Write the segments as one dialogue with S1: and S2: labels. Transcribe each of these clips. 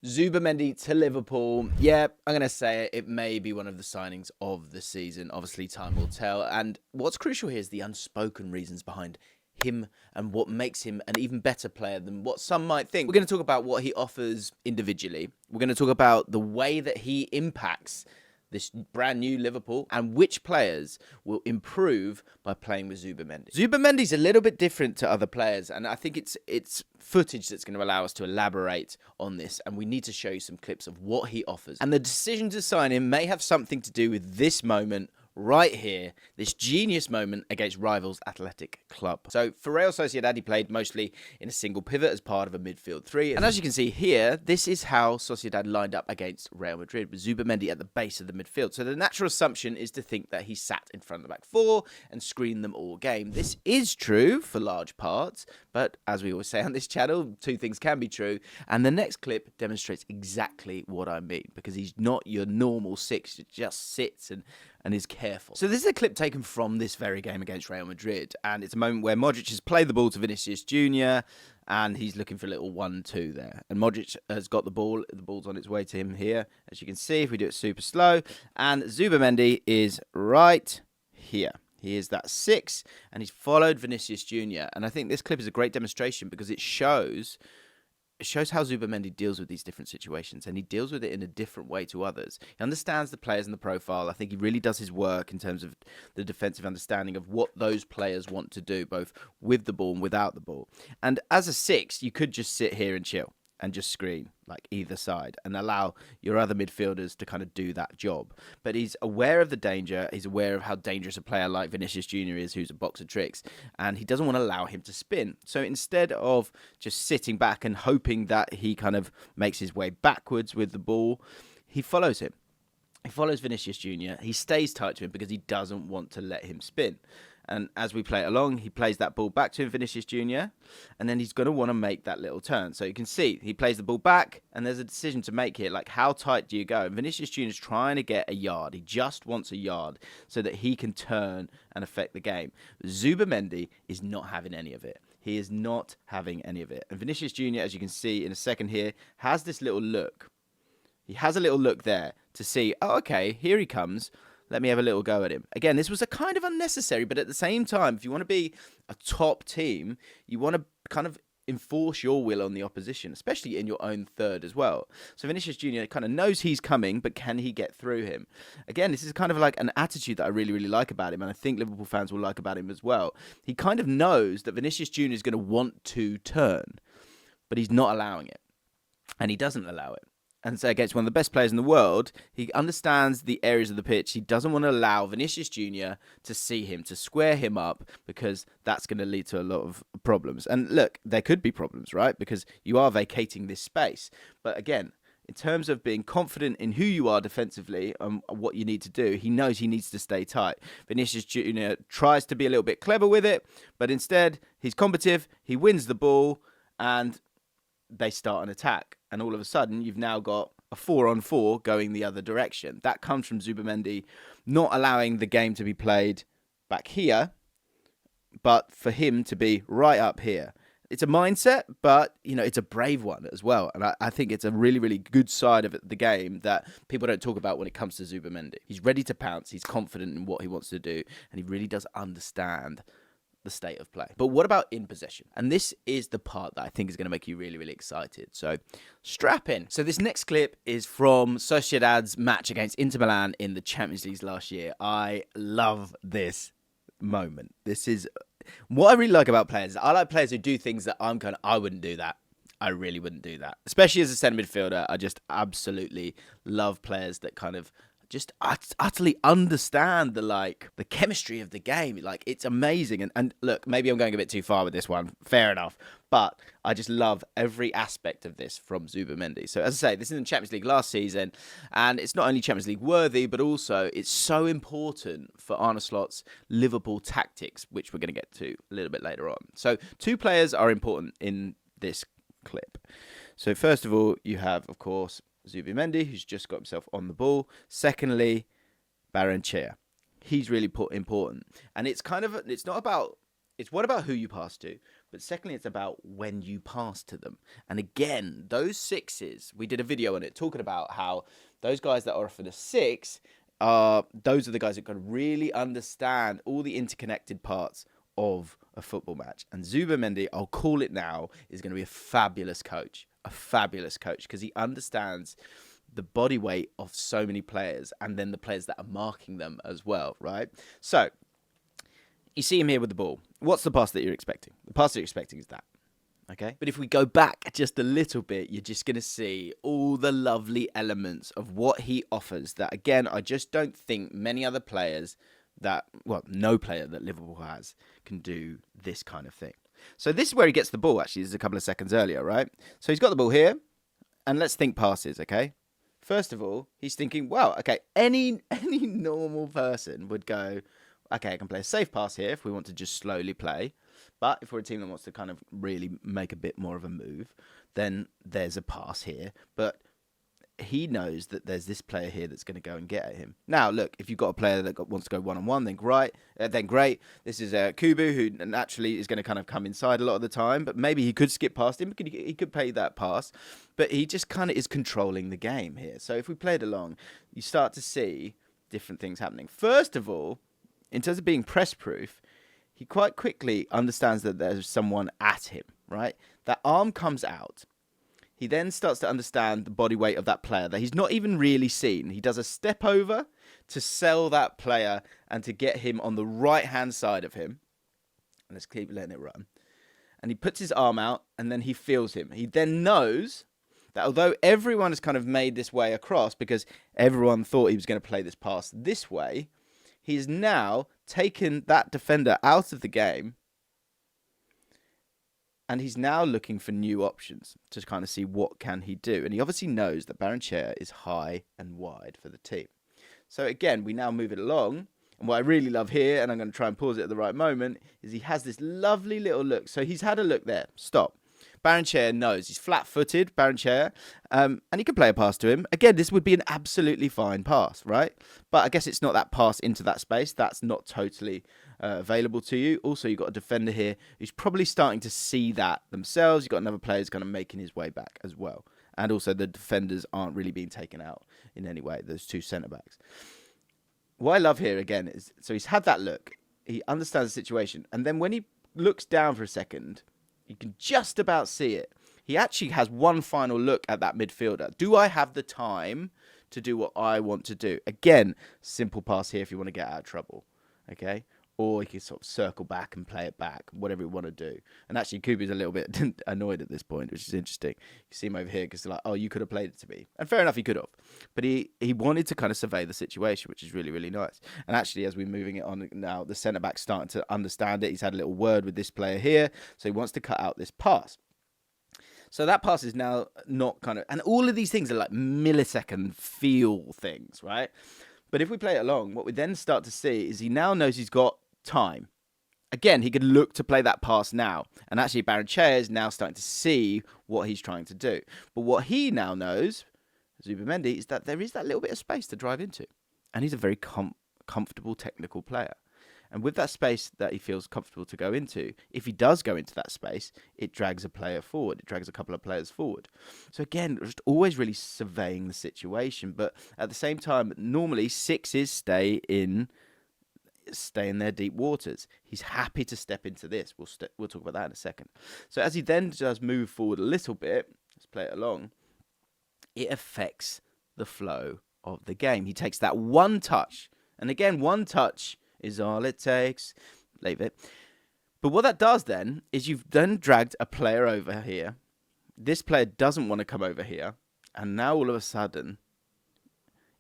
S1: Zubimendi to Liverpool. Yeah, I'm going to say it. It may be one of the signings of the season. Obviously, time will tell. And what's crucial here is the unspoken reasons behind him and what makes him an even better player than what some might think. We're going to talk about what he offers individually. We're going to talk about the way that he impacts this brand new Liverpool and which players will improve by playing with Zubimendi. Zubimendi's a little bit different to other players, and I think it's footage that's going to allow us to elaborate on this, and we need to show you some clips of what he offers. And the decision to sign him may have something to do with this moment right here, this genius moment against rivals Athletic Club. So for Real Sociedad, he played mostly in a single pivot as part of a midfield three. And as you can see here, this is how Sociedad lined up against Real Madrid, with Zubimendi at the base of the midfield. So the natural assumption is to think that he sat in front of the back four and screened them all game. This is true for large parts, but as we always say on this channel, two things can be true. And the next clip demonstrates exactly what I mean, because he's not your normal six that just sits and is careful. So this is a clip taken from this very game against Real Madrid, and it's a moment where Modric has played the ball to Vinicius Jr., and he's looking for a little 1-2 there. And Modric has got the ball's on its way to him here, as you can see, if we do it super slow, and Zubimendi is right here. He is that 6, and he's followed Vinicius Jr., and I think this clip is a great demonstration because it shows how Zubimendi deals with these different situations, and he deals with it in a different way to others. He understands the players and the profile. I think he really does his work in terms of the defensive understanding of what those players want to do, both with the ball and without the ball. And as a 6, you could just sit here and chill and just screen like either side and allow your other midfielders to kind of do that job. But he's aware of the danger. He's aware of how dangerous a player like Vinicius Jr. is, who's a box of tricks, and he doesn't want to allow him to spin. So instead of just sitting back and hoping that he kind of makes his way backwards with the ball, he follows him. He follows Vinicius Jr. He stays tight to him because he doesn't want to let him spin. And as we play it along, he plays that ball back to him, Vinicius Jr., and then he's going to want to make that little turn. So you can see he plays the ball back, and there's a decision to make here, like how tight do you go? And Vinicius Jr. is trying to get a yard. He just wants a yard so that he can turn and affect the game. Zubimendi is not having any of it. He is not having any of it. And Vinicius Jr., as you can see in a second here, has this little look. He has a little look there to see, oh, okay, here he comes. Let me have a little go at him. Again, this was a kind of unnecessary, but at the same time, if you want to be a top team, you want to kind of enforce your will on the opposition, especially in your own third as well. So Vinicius Jr. kind of knows he's coming, but can he get through him? Again, this is kind of like an attitude that I really, really like about him, and I think Liverpool fans will like about him as well. He kind of knows that Vinicius Jr. is going to want to turn, but he's not allowing it, and he doesn't allow it. And so against one of the best players in the world, he understands the areas of the pitch. He doesn't want to allow Vinicius Jr. to see him, to square him up, because that's going to lead to a lot of problems. And look, there could be problems, right? Because you are vacating this space. But again, in terms of being confident in who you are defensively and what you need to do, he knows he needs to stay tight. Vinicius Jr. tries to be a little bit clever with it, but instead, he's combative, he wins the ball, and they start an attack. And all of a sudden, you've now got a 4-on-4 going the other direction. That comes from Zubimendi not allowing the game to be played back here, but for him to be right up here. It's a mindset, but, you know, it's a brave one as well. And I think it's a really, really good side of the game that people don't talk about when it comes to Zubimendi. He's ready to pounce. He's confident in what he wants to do. And he really does understand the state of play. But what about in possession? And this is the part that I think is going to make you really, really excited. So strap in. So this next clip is from Sociedad's match against Inter Milan in the Champions League last year. I love this moment. This is what I really like about players. I like players who do things that I wouldn't do that. I really wouldn't do that. Especially as a centre midfielder, I just absolutely love players that kind of just utterly understand the chemistry of the game. Like, it's amazing. And look, maybe I'm going a bit too far with this one. Fair enough. But I just love every aspect of this from Zubimendi. So as I say, this is in the Champions League last season. And it's not only Champions League worthy, but also it's so important for Arne Slot's Liverpool tactics, which we're going to get to a little bit later on. So two players are important in this clip. So first of all, you have, of course, Zubimendi, who's just got himself on the ball. Secondly, Barrenechea. He's really important. And it's one about who you pass to, But secondly, it's about when you pass to them. And again, those sixes, we did a video on it talking about how those guys that are offered a six those are the guys that can really understand all the interconnected parts of a football match. And Zubimendi, I'll call it now, is going to be a fabulous coach. A fabulous coach, because he understands the body weight of so many players and then the players that are marking them as well, right? So, you see him here with the ball. What's the pass that you're expecting? The pass that you're expecting is that. Okay? But if we go back just a little bit, you're just going to see all the lovely elements of what he offers that, again, I just don't think many other players no player that Liverpool has can do this kind of thing. So this is where he gets the ball, actually. This is a couple of seconds earlier, right? So he's got the ball here, and let's think passes, okay? First of all, he's thinking, wow, okay, any normal person would go, okay, I can play a safe pass here if we want to just slowly play. But if we're a team that wants to kind of really make a bit more of a move, then there's a pass here. But he knows that there's this player here that's going to go and get at him. Now, look, if you've got a player that wants to go one-on-one, then great. This is Kubu, who naturally is going to kind of come inside a lot of the time, but maybe he could skip past him. He could play that pass, but he just kind of is controlling the game here. So if we play it along, you start to see different things happening. First of all, in terms of being press-proof, he quite quickly understands that there's someone at him, right? That arm comes out. He then starts to understand the body weight of that player that he's not even really seen. He does a step over to sell that player and to get him on the right-hand side of him. And let's keep letting it run. And he puts his arm out and then he feels him. He then knows that although everyone has kind of made this way across because everyone thought he was going to play this pass this way, he's now taken that defender out of the game. And he's now looking for new options to kind of see what can he do. And he obviously knows that Barrenechea is high and wide for the team. So again, we now move it along. And what I really love here, and I'm going to try and pause it at the right moment, is he has this lovely little look. So he's had a look there. Stop. Barrenechea knows. He's flat-footed, Barrenechea, and he can play a pass to him. Again, this would be an absolutely fine pass, right? But I guess it's not that pass into that space. That's not totally available to you. Also, you've got a defender here who's probably starting to see that themselves. You've got another player who's kind of making his way back as well. And also, the defenders aren't really being taken out in any way, those two centre-backs. What I love here, again, is so he's had that look. He understands the situation. And then when he looks down for a second, you can just about see it. He actually has one final look at that midfielder. Do I have the time to do what I want to do? Again, simple pass here if you want to get out of trouble. Okay? Or you can sort of circle back and play it back, whatever you want to do. And actually, Kubi's a little bit annoyed at this point, which is interesting. You see him over here because like, oh, you could have played it to me. And fair enough, he could have. But he wanted to kind of survey the situation, which is really, really nice. And actually, as we're moving it on now, the centre-back's starting to understand it. He's had a little word with this player here. So he wants to cut out this pass. So that pass is now not kind of... And all of these things are like millisecond feel things, right? But if we play it along, what we then start to see is he now knows he's got time. Again, he could look to play that pass now. And actually, Barrenechea is now starting to see what he's trying to do. But what he now knows, Zubimendi, is that there is that little bit of space to drive into. And he's a very comfortable technical player. And with that space that he feels comfortable to go into, if he does go into that space, it drags a player forward. It drags a couple of players forward. So again, just always really surveying the situation. But at the same time, normally sixes stay in their deep waters. He's happy to step into this. We'll talk about that in a second. So as he then does move forward a little bit, let's play it along, it affects the flow of the game. He takes that one touch. And again, one touch is all it takes. Leave it. But what that does then is you've then dragged a player over here. This player doesn't want to come over here. And now all of a sudden,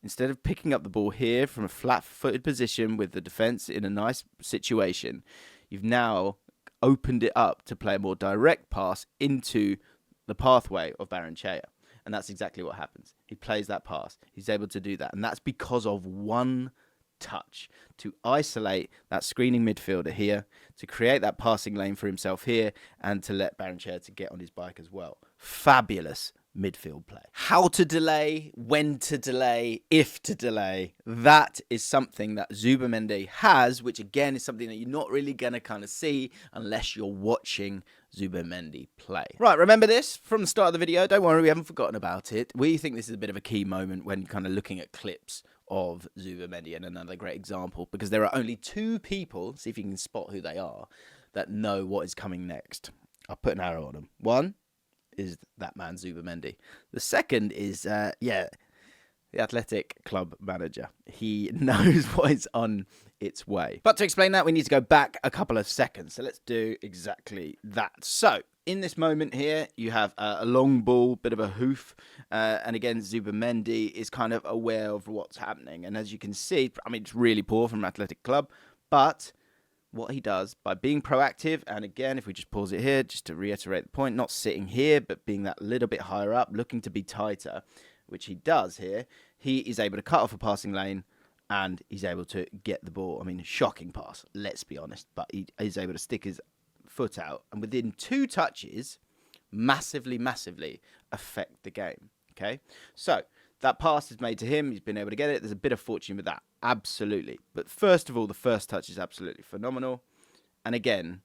S1: instead of picking up the ball here from a flat-footed position with the defence in a nice situation, you've now opened it up to play a more direct pass into the pathway of Barrenechea. And that's exactly what happens. He plays that pass. He's able to do that. And that's because of one touch to isolate that screening midfielder here, to create that passing lane for himself here, and to let Barrenechea to get on his bike as well. Fabulous midfield play. How to delay, when to delay, if to delay. That is something that Zubimendi has, which again is something that you're not really going to kind of see unless you're watching Zubimendi play. Right, remember this from the start of the video? Don't worry, we haven't forgotten about it. We think this is a bit of a key moment when kind of looking at clips of Zubimendi, and another great example, because there are only 2 people, see if you can spot who they are, that know what is coming next. I'll put an arrow on them. One is that man Zubimendi. The second is, the athletic club manager. He knows what is on its way. But to explain that, we need to go back a couple of seconds. So let's do exactly that. So in this moment here, you have a long ball, bit of a hoof. And again, Zubimendi is kind of aware of what's happening. And as you can see, I mean, it's really poor from an athletic club. But what he does by being proactive, and again, if we just pause it here, just to reiterate the point, not sitting here, but being that little bit higher up, looking to be tighter, which he does here, he is able to cut off a passing lane and he's able to get the ball. I mean, shocking pass, let's be honest, but he is able to stick his foot out and within 2 touches, massively affect the game, okay? So, that pass is made to him, he's been able to get it, there's a bit of fortune with that, absolutely. But first of all, the first touch is absolutely phenomenal. And again,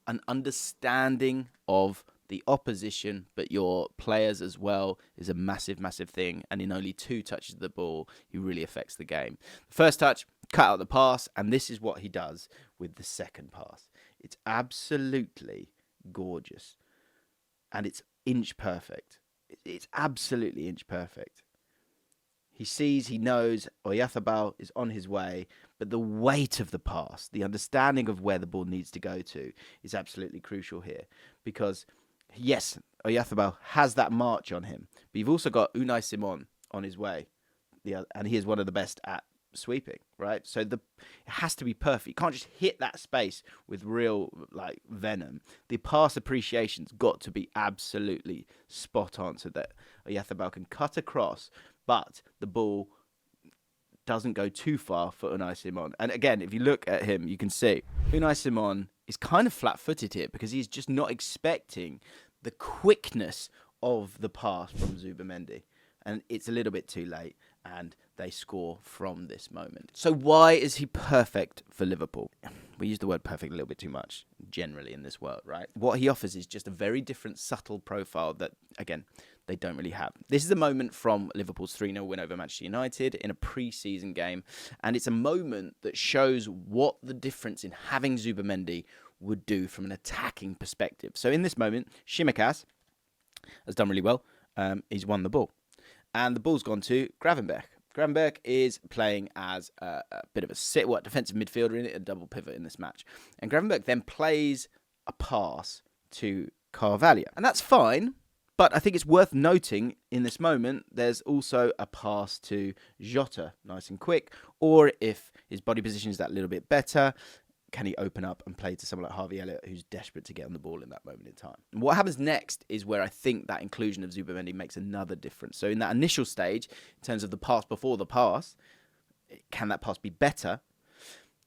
S1: an understanding of the opposition, but your players as well, is a massive thing. And in only 2 touches of the ball, he really affects the game. The first touch, cut out the pass, and this is what he does with the second pass. It's absolutely gorgeous. And it's inch perfect. It's absolutely inch perfect. He sees, he knows, Oyarzabal is on his way, but the weight of the pass, the understanding of where the ball needs to go to, is absolutely crucial here. Because, yes, Oyarzabal has that march on him, but you've also got Unai Simon on his way, and he is one of the best at sweeping, right? So it has to be perfect. You can't just hit that space with real venom. The pass appreciation's got to be absolutely spot on so that Oyarzabal can cut across, but the ball doesn't go too far for Unai Simon. And again, if you look at him, you can see Unai Simon is kind of flat-footed here because he's just not expecting the quickness of the pass from Zubimendi. And it's a little bit too late, and they score from this moment. So why is he perfect for Liverpool? We use the word perfect a little bit too much, generally, in this world, right? What he offers is just a very different, subtle profile that, again, they don't really have. This is a moment from Liverpool's 3-0 win over Manchester United in a pre-season game, and it's a moment that shows what the difference in having Zubimendi would do from an attacking perspective. So in this moment, Tsimikas has done really well. He's won the ball. And the ball's gone to Gravenberch. Gravenberch is playing as a bit of a defensive midfielder in it, a double pivot in this match. And Gravenberch then plays a pass to Carvalho. And that's fine, but I think it's worth noting in this moment, there's also a pass to Jota, nice and quick. Or if his body position is that little bit better, can he open up and play to someone like Harvey Elliott, who's desperate to get on the ball in that moment in time? And what happens next is where I think that inclusion of Zubimendi makes another difference. So in that initial stage, in terms of the pass before the pass, can that pass be better?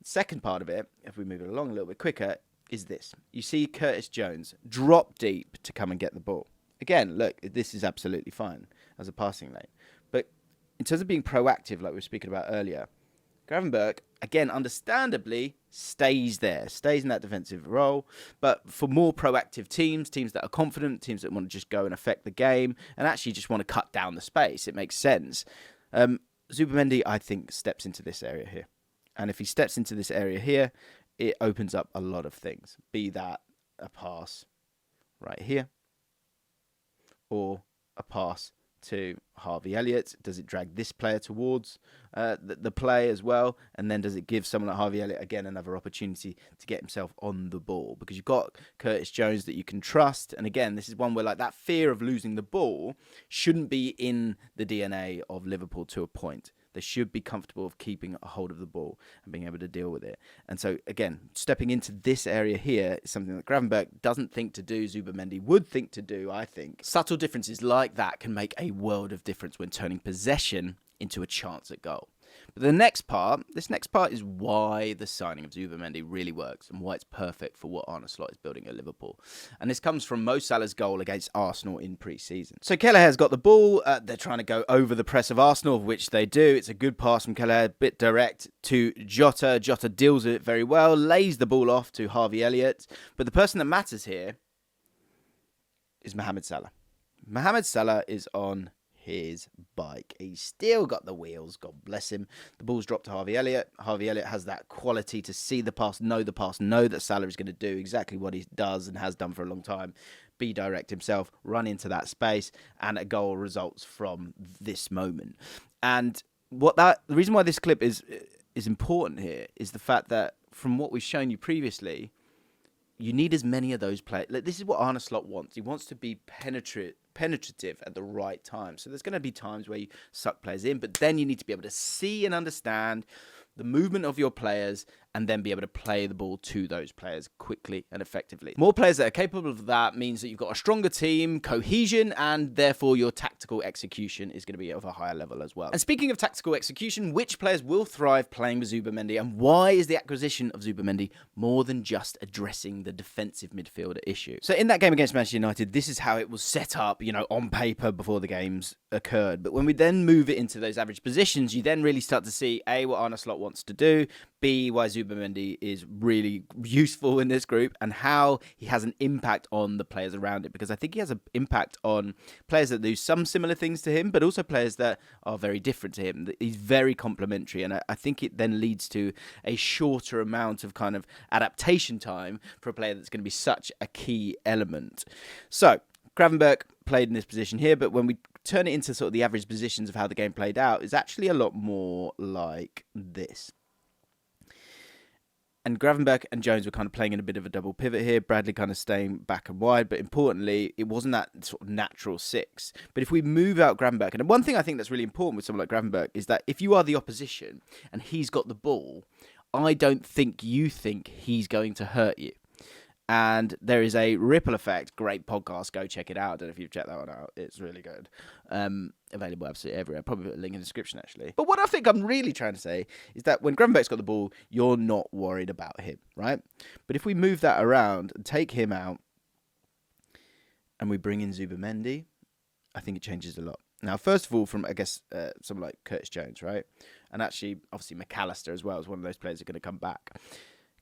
S1: The second part of it, if we move it along a little bit quicker, is this. You see Curtis Jones drop deep to come and get the ball. Again, look, this is absolutely fine as a passing lane. But in terms of being proactive, like we were speaking about earlier, Gravenberch, again, understandably, stays there, stays in that defensive role. But for more proactive teams that are confident, teams that want to just go and affect the game, and actually just want to cut down the space, it makes sense. Zubimendi, I think, steps into this area here. And if he steps into this area here, it opens up a lot of things. Be that a pass right here, or a pass to Harvey Elliott. Does it drag this player towards the play as well? And then does it give someone like Harvey Elliott, again, another opportunity to get himself on the ball? Because you've got Curtis Jones that you can trust. And again, this is one where that fear of losing the ball shouldn't be in the DNA of Liverpool to a point. They should be comfortable of keeping a hold of the ball and being able to deal with it. And so, again, stepping into this area here is something that Gravenberch doesn't think to do. Zubimendi would think to do, I think. Subtle differences like that can make a world of difference when turning possession into a chance at goal. But this next part is why the signing of Zubimendi really works and why it's perfect for what Arne Slot is building at Liverpool. And this comes from Mo Salah's goal against Arsenal in pre-season. So Kelleher's got the ball. They're trying to go over the press of Arsenal, which they do. It's a good pass from Kelleher, a bit direct to Jota. Jota deals with it very well, lays the ball off to Harvey Elliott. But the person that matters here is Mohamed Salah. Mohamed Salah is on his bike. He's still got the wheels, God bless him. The ball's dropped to Harvey Elliott. Harvey Elliott has that quality to see the pass, know that Salah is going to do exactly what he does and has done for a long time. Be direct himself, run into that space, and a goal results from this moment. And the reason why this clip is important here is the fact that from what we've shown you previously, you need as many of those players. This is what Arne Slot wants. He wants to be penetrative at the right time. So there's going to be times where you suck players in, but then you need to be able to see and understand the movement of your players and then be able to play the ball to those players quickly and effectively. More players that are capable of that means that you've got a stronger team, cohesion, and therefore your tactical execution is going to be of a higher level as well. And speaking of tactical execution, which players will thrive playing with Zubimendi, and why is the acquisition of Zubimendi more than just addressing the defensive midfielder issue? So in that game against Manchester United, this is how it was set up, on paper before the games occurred. But when we then move it into those average positions, you then really start to see A, what Arne Slot wants to do, B, why Zubimendi is really useful in this group, and how he has an impact on the players around it. Because I think he has an impact on players that do some similar things to him, but also players that are very different to him. He's very complementary, and I think it then leads to a shorter amount of kind of adaptation time for a player that's going to be such a key element. So, Gravenberch played in this position here, but when we turn it into sort of the average positions of how the game played out, it's actually a lot more like this. And Gravenberch and Jones were kind of playing in a bit of a double pivot here. Bradley kind of staying back and wide. But importantly, it wasn't that sort of natural six. But if we move out Gravenberch, and one thing I think that's really important with someone like Gravenberch is that if you are the opposition and he's got the ball, I don't think you think he's going to hurt you. And there is a ripple effect. Great podcast. Go check it out. I don't know if you've checked that one out. It's really good. Available absolutely everywhere. Probably put a link in the description, actually. But what I think I'm really trying to say is that when Gravenberch's got the ball, you're not worried about him, right? But if we move that around and take him out and we bring in Zubimendi, I think it changes a lot. Now, first of all, from, I guess, someone like Curtis Jones, right? And actually, obviously, McAllister as well is one of those players that are going to come back.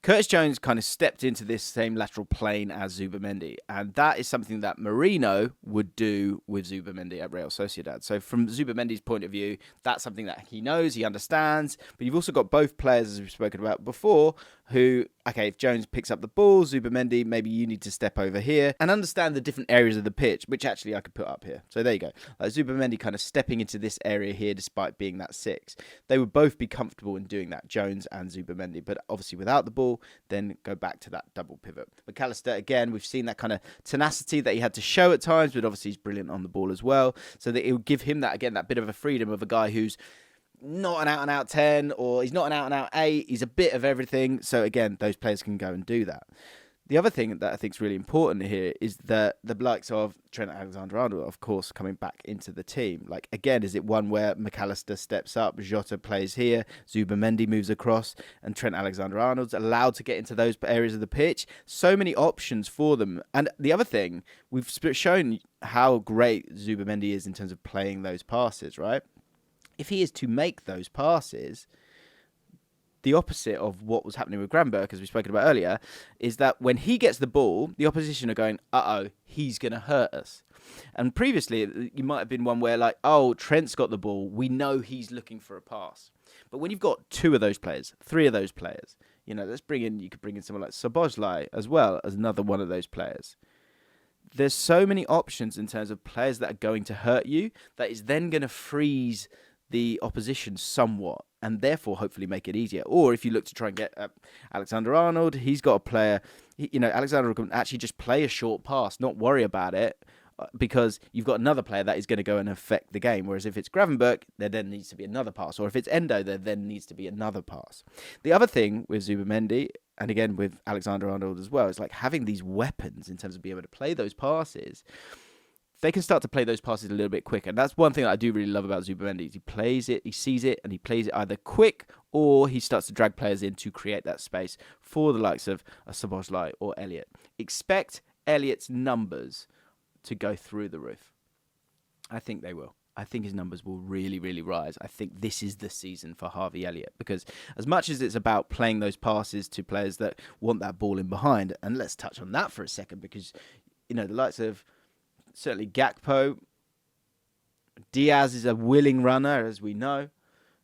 S1: Curtis Jones kind of stepped into this same lateral plane as Zubimendi, and that is something that Mourinho would do with Zubimendi at Real Sociedad. So from Zubimendi's point of view, that's something that he knows, he understands, but you've also got both players, as we've spoken about before, who, okay, if Jones picks up the ball, Zubimendi, maybe you need to step over here and understand the different areas of the pitch, which actually I could put up here. So there you go. Zubimendi kind of stepping into this area here despite being that six. They would both be comfortable in doing that, Jones and Zubimendi, but obviously without the ball, then go back to that double pivot. McAllister, again, we've seen that kind of tenacity that he had to show at times, but obviously he's brilliant on the ball as well. So that it would give him that, again, that bit of a freedom of a guy who's not an out-and-out 10, or he's not an out-and-out 8. He's a bit of everything. So, again, those players can go and do that. The other thing that I think is really important here is that the likes of Trent Alexander-Arnold, of course, coming back into the team. Like, again, is it one where McAllister steps up, Jota plays here, Zubimendi moves across, and Trent Alexander-Arnold's allowed to get into those areas of the pitch? So many options for them. And the other thing, we've shown how great Zubimendi is in terms of playing those passes, right? If he is to make those passes, the opposite of what was happening with Gravenberch, as we spoke about earlier, is that when he gets the ball, the opposition are going, uh-oh, he's going to hurt us. And previously, you might have been one where like, oh, Trent's got the ball, we know he's looking for a pass. But when you've got two of those players, three of those players, you could bring in someone like Szoboszlai as well as another one of those players. There's so many options in terms of players that are going to hurt you that is then going to freeze the opposition somewhat and therefore hopefully make it easier. Or if you look to try and get Alexander-Arnold, he's got a player, Alexander can actually just play a short pass, not worry about it, because you've got another player that is going to go and affect the game. Whereas if it's Gravenberch, there then needs to be another pass. Or if it's Endo, there then needs to be another pass. The other thing with Zubimendi, and again with Alexander-Arnold as well, is like having these weapons in terms of being able to play those passes. they can start to play those passes a little bit quicker. And that's one thing that I do really love about Zubimendi. He plays it, he sees it, and he plays it either quick or he starts to drag players in to create that space for the likes of a Szoboszlai or Elliott. Expect Elliott's numbers to go through the roof. I think they will. I think his numbers will really, really rise. I think this is the season for Harvey Elliott, because as much as it's about playing those passes to players that want that ball in behind, and let's touch on that for a second, because, the likes of certainly JaackMaate, Diaz is a willing runner, as we know.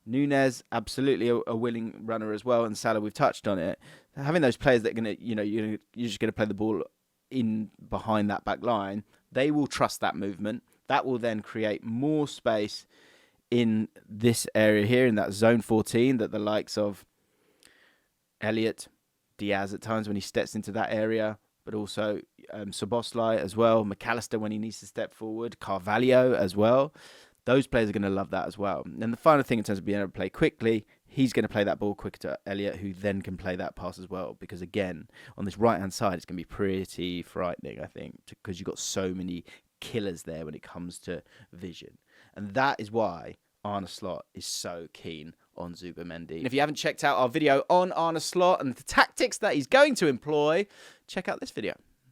S1: Núñez, absolutely a willing runner as well, and Salah, we've touched on it. Having those players that are going to, you're just going to play the ball in behind that back line, they will trust that movement. That will then create more space in this area here, in that zone 14, that the likes of Elliott, Diaz at times when he steps into that area, but also Szoboszlai as well, McAllister when he needs to step forward, Carvalho as well. Those players are going to love that as well. And the final thing in terms of being able to play quickly, he's going to play that ball quicker to Elliott, who then can play that pass as well. Because again, on this right-hand side, it's going to be pretty frightening, I think, because you've got so many killers there when it comes to vision. And that is why Arne Slot is so keen on Zubimendi. And if you haven't checked out our video on Arne Slot and the tactics that he's going to employ, check out this video.